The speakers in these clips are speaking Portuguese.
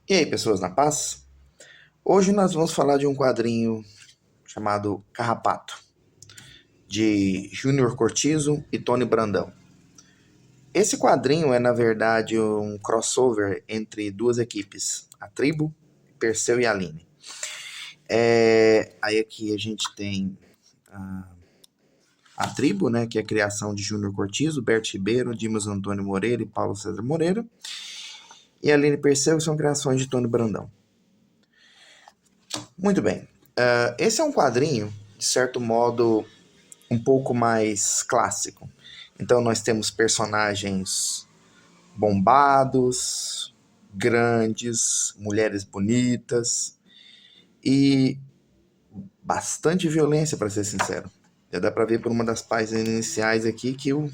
E aí, pessoas na paz? Hoje nós vamos falar de um quadrinho chamado Carrapato, de Júnior Cortizo e Tony Brandão. Esse quadrinho é, na verdade, um crossover entre duas equipes, a Tribo, Perseu e Aline. Aí aqui a gente tem a Tribo, né, que é a criação de Júnior Cortizo, Berto Ribeiro, Dimas Antônio Moreira e Paulo César Moreira. E a Aline e Perseu são criações de Tony Brandão. Muito bem. Esse é um quadrinho, de certo modo, um pouco mais clássico. Então nós temos personagens bombados, grandes, mulheres bonitas e bastante violência, para ser sincero. Já dá para ver por uma das páginas iniciais aqui que o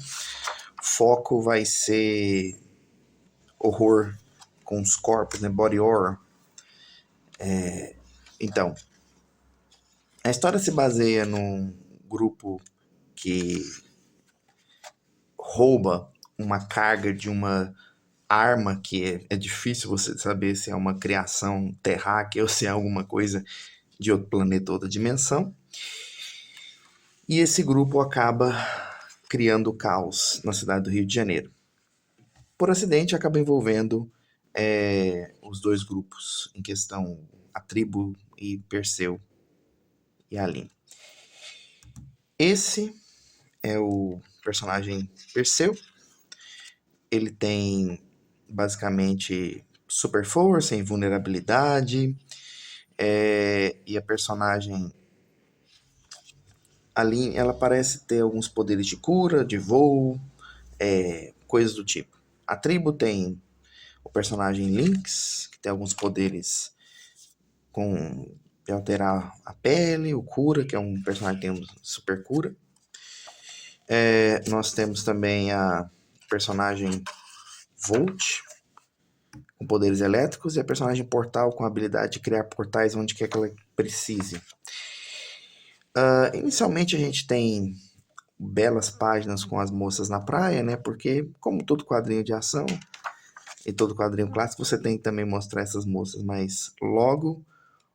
foco vai ser horror com os corpos, né? Body horror. Então, a história se baseia num grupo que rouba uma carga de uma arma que é difícil você saber se é uma criação terráquea ou se é alguma coisa de outro planeta, outra dimensão. E esse grupo acaba criando caos na cidade do Rio de Janeiro. Por acidente, acaba envolvendo os dois grupos em questão, a Tribo e Perseu e Aline. Esse é o personagem Perseu. Ele tem basicamente super força, invulnerabilidade, e a personagem ali, ela parece ter alguns poderes de cura, de voo, coisas do tipo. A Tribo tem o personagem Lynx, que tem alguns poderes de alterar a pele, o Cura, que é um personagem que tem um super cura. Nós temos também a personagem Volt, com poderes elétricos, e a personagem Portal, com a habilidade de criar portais onde quer que ela precise. Inicialmente a gente tem belas páginas com as moças na praia, né? Porque, como todo quadrinho de ação e todo quadrinho clássico, você tem que também mostrar essas moças, mas logo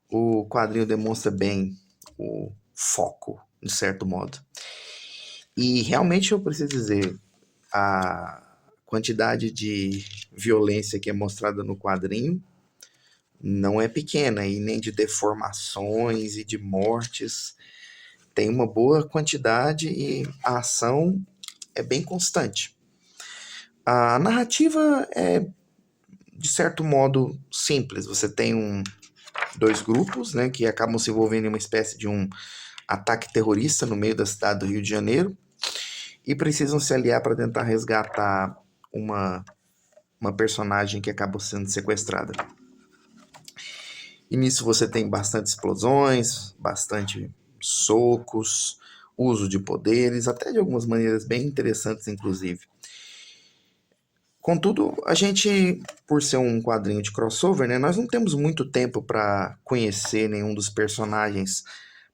o quadrinho demonstra bem o foco, de certo modo. E realmente eu preciso dizer, a quantidade de violência que é mostrada no quadrinho não é pequena, e nem de deformações e de mortes. Tem uma boa quantidade e a ação é bem constante. A narrativa é, de certo modo, simples. Você tem dois grupos, né, que acabam se envolvendo em uma espécie de um ataque terrorista no meio da cidade do Rio de Janeiro e precisam se aliar para tentar resgatar uma personagem que acabou sendo sequestrada. E nisso você tem bastante explosões, bastante socos, uso de poderes, até de algumas maneiras bem interessantes, inclusive. Contudo, a gente, por ser um quadrinho de crossover, né, nós não temos muito tempo para conhecer nenhum dos personagens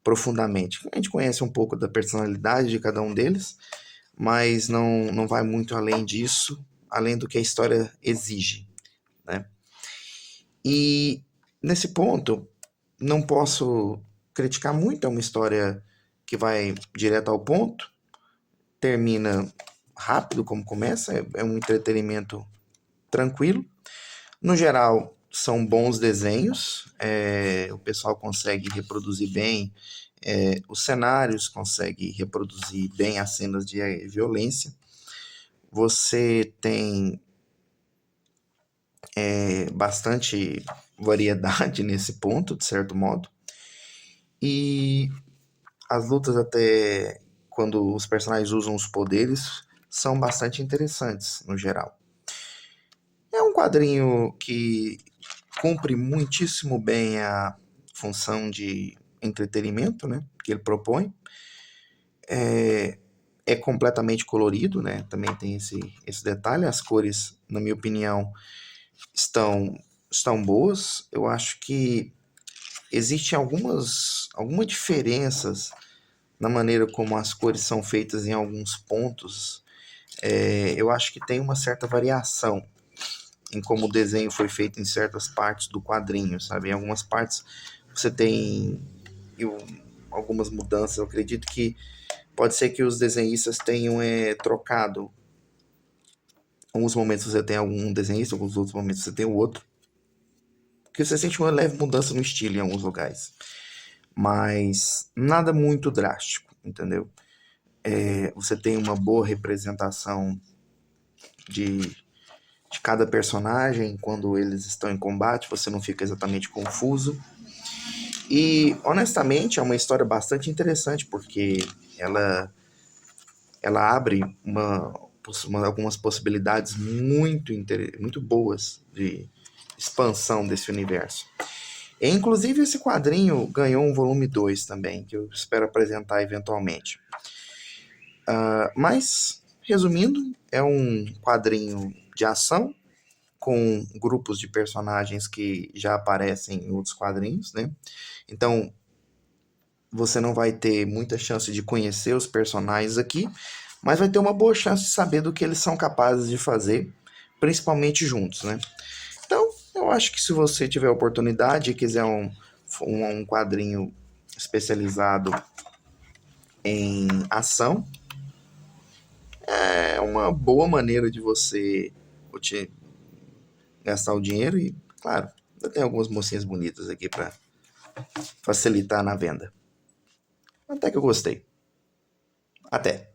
profundamente. A gente conhece um pouco da personalidade de cada um deles, mas não vai muito além disso, além do que a história exige, né? E nesse ponto, não posso criticar muito, é uma história que vai direto ao ponto, termina rápido como começa, é um entretenimento tranquilo. No geral, são bons desenhos, o pessoal consegue reproduzir bem os cenários, consegue reproduzir bem as cenas de violência. Você tem bastante variedade nesse ponto, de certo modo. E as lutas, até quando os personagens usam os poderes, são bastante interessantes, no geral. É um quadrinho que cumpre muitíssimo bem a função de entretenimento, né, que ele propõe. É completamente colorido, né? Também tem esse detalhe. As cores, na minha opinião, estão boas. Eu acho que existem algumas diferenças na maneira como as cores são feitas em alguns pontos. Eu acho que tem uma certa variação em como o desenho foi feito em certas partes do quadrinho, sabe? Em algumas partes você tem algumas mudanças. Eu acredito que pode ser que os desenhistas tenham trocado. Em alguns momentos você tem algum desenhista, em alguns outros momentos você tem o outro. Porque você sente uma leve mudança no estilo em alguns lugares. Mas nada muito drástico, entendeu? Você tem uma boa representação de cada personagem quando eles estão em combate, você não fica exatamente confuso. E, honestamente, é uma história bastante interessante, porque ela, ela abre algumas possibilidades muito boas de expansão desse universo. E, inclusive, esse quadrinho ganhou um volume 2 também, que eu espero apresentar eventualmente. Mas, resumindo, é um quadrinho de ação com grupos de personagens que já aparecem em outros quadrinhos, né? Então, você não vai ter muita chance de conhecer os personagens aqui, mas vai ter uma boa chance de saber do que eles são capazes de fazer, principalmente juntos, né? Então, eu acho que se você tiver oportunidade e quiser um quadrinho especializado em ação, é uma boa maneira de você gastar o dinheiro e, claro, ainda tem algumas mocinhas bonitas aqui para facilitar na venda. Até que eu gostei. Até.